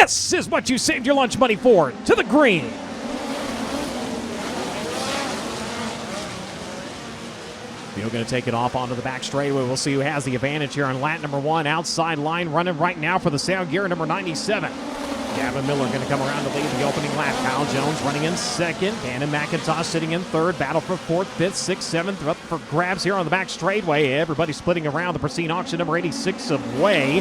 This is what you saved your lunch money for. To the green. Field going to take it off onto the back straightaway. We'll see who has the advantage here on lap number 1. Outside line running right now for the sound gear, number 97. Gavin Miller going to come around to lead the opening lap. Kyle Jones running in second. Cannon McIntosh sitting in third. Battle for fourth, fifth, sixth, seventh. Up for grabs here on the back straightaway. Everybody splitting around the pristine auction number 86 of Way.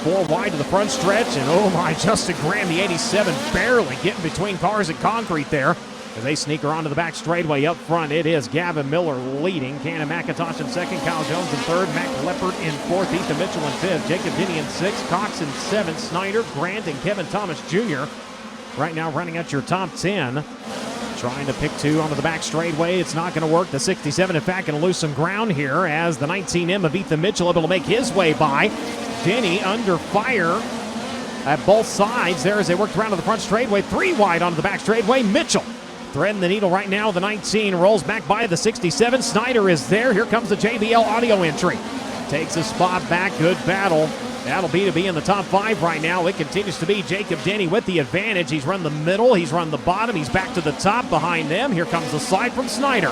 4 wide to the front stretch. And oh my, Justin Graham, the 87, barely getting between cars and concrete there. As they sneak her onto the back straightaway up front, it is Gavin Miller leading. Cannon McIntosh in second, Kyle Jones in third, Mac Leppert in fourth, Ethan Mitchell in fifth, Jacob Denny in sixth, Cox in seventh, Snyder, Grant, and Kevin Thomas Jr. right now running at your top 10. Trying to pick 2 onto the back straightaway. It's not going to work. The 67, in fact, going to lose some ground here as the 19M of Ethan Mitchell able to make his way by. Denny under fire at both sides there as they worked around to the front straightaway. 3 wide onto the back straightaway. Mitchell threading the needle right now. The 19 rolls back by the 67. Snyder is there. Here comes the JBL audio entry. Takes a spot back. Good battle. That'll be to be in the top 5 right now. It continues to be Jacob Denny with the advantage. He's run the middle. He's run the bottom. He's back to the top behind them. Here comes the slide from Snyder.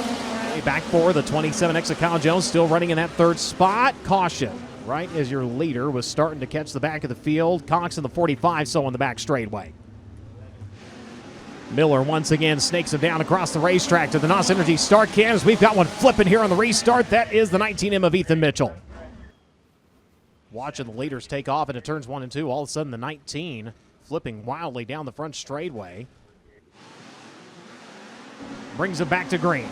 Back for the 27X of Kyle Jones, still running in that 3rd spot. Caution right as your leader was starting to catch the back of the field. Cox in the 45, so on the back straightaway. Miller once again snakes him down across the racetrack to the NOS Energy start cams. We've got one flipping here on the restart. That is the 19M of Ethan Mitchell. Watching the leaders take off into turns 1 and 2. All of a sudden the 19 flipping wildly down the front straightaway. Brings it back to green.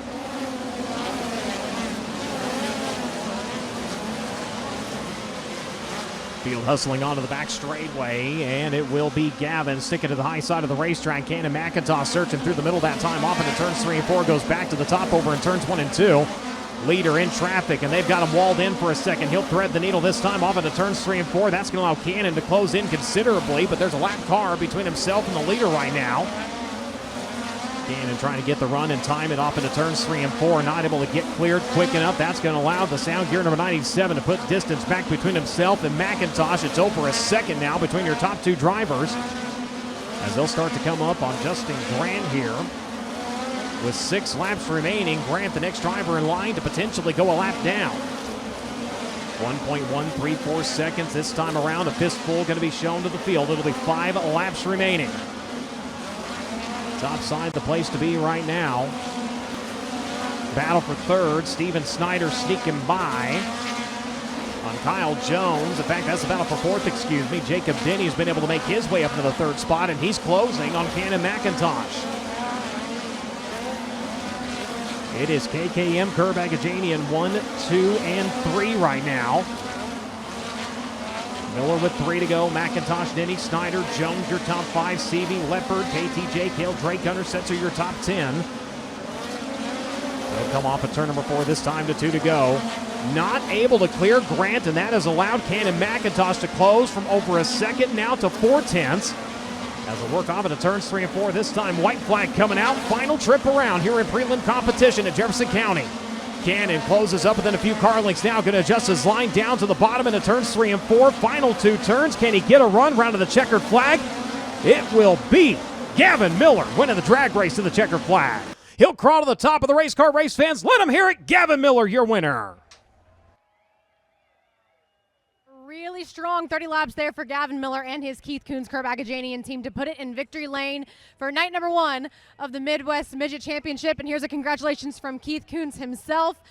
Field hustling onto the back straightway, and it will be Gavin sticking to the high side of the racetrack. Cannon McIntosh searching through the middle that time, off into turns 3 and 4, goes back to the top over in turns 1 and 2. Leader in traffic, and they've got him walled in for a second. He'll thread the needle this time off into turns 3 and 4. That's going to allow Cannon to close in considerably, but there's a lap car between himself and the leader right now. Cannon trying to get the run and time it off into turns 3 and 4. Not able to get cleared quick enough. That's going to allow the sound gear number 97 to put distance back between himself and McIntosh. It's over a second now between your top 2 drivers as they'll start to come up on Justin Grant here. With 6 laps remaining, Grant the next driver in line to potentially go a lap down. 1.134 seconds this time around. A fistful going to be shown to the field. It'll be 5 laps remaining. Top side, the place to be right now. Battle for 3rd. Steven Snyder sneaking by on Kyle Jones. In fact, that's the battle for 4th, excuse me. Jacob Denny has been able to make his way up into the 3rd spot, and he's closing on Cannon McIntosh. It is KKM, 𝑉𝑰𝑮𝑉𝑚𝑺 in 1, 2, and 3 right now. Miller with 3 to go. McIntosh, Denny, Snyder, Jones, your top 5. CV, Leppert, KTJ, Cale Drake, Hunter Setzer, your top 10. They'll come off at turn number 4 this time to 2 to go. Not able to clear Grant, and that has allowed Cannon McIntosh to close from over a second now to 4/10. As they work off into turns 3 and 4, this time white flag coming out. Final trip around here in prelim competition at Jefferson County. Cannon closes up within a few car lengths now. Going to adjust his line down to the bottom into turns 3 and 4. Final 2 turns. Can he get a run round to the checkered flag? It will be Gavin Miller winning the drag race to the checkered flag. He'll crawl to the top of the race car, race fans. Let him hear it. Gavin Miller, your winner. Really strong 30 laps there for Gavin Miller and his Keith Kunz 𝑉𝑰𝑮𝑉𝑚𝑺 team to put it in victory lane for night number 1 of the Midwest Midget Championship. And here's a congratulations from Keith Kunz himself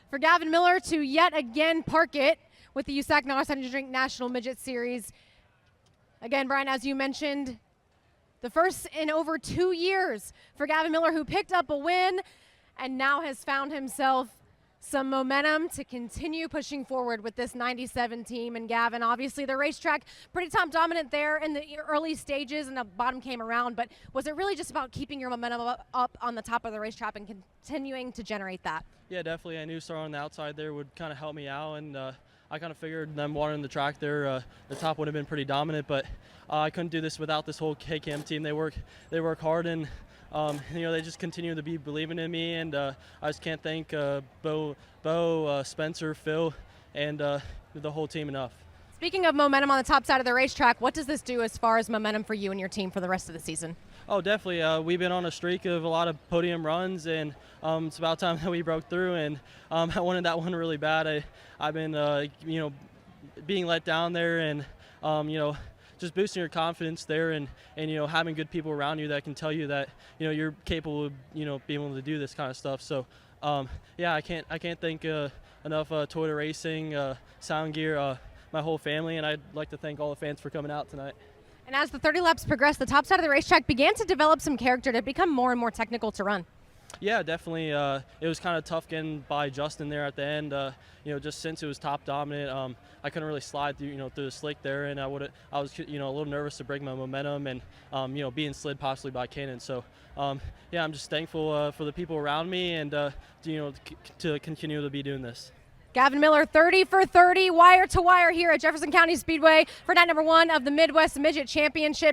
for Gavin Miller to yet again park it with the USAC NOS Energy Drink National Midget Series. Again, Brian, as you mentioned, the first in over 2 years for Gavin Miller, who picked up a win and now has found himself some momentum to continue pushing forward with this 97 team. And Gavin, obviously the racetrack pretty top dominant there in the early stages, and the bottom came around, but was it really just about keeping your momentum up on the top of the racetrack and continuing to generate that? Yeah, definitely. I knew starting on the outside there would kind of help me out, and I kind of figured them watering the track there, the top would have been pretty dominant, but I couldn't do this without this whole KKM team. They work hard, and they just continue to be believing in me, and I just can't thank Bo, Spencer, Phil, and the whole team enough. Speaking of momentum on the top side of the racetrack, what does this do as far as momentum for you and your team for the rest of the season? Oh, definitely. We've been on a streak of a lot of podium runs, and it's about time that we broke through. And I wanted that one really bad. I've been, being let down there, and just boosting your confidence there, and having good people around you that can tell you that you're capable of being able to do this kind of stuff. So I can't thank enough Toyota Racing, Sound Gear, my whole family, and I'd like to thank all the fans for coming out tonight. And as the 30 laps progressed, the top side of the racetrack began to develop some character to become more and more technical to run. Yeah, definitely. It was kind of tough getting by Justin there at the end. Just since it was top dominant, I couldn't really slide through, through the slick there, and I was, a little nervous to break my momentum, and being slid possibly by Cannon. So, I'm just thankful for the people around me, and to continue to be doing this. Gavin Miller, 30 for 30, wire to wire here at Jefferson County Speedway for night number 1 of the Midwest Midget Championship.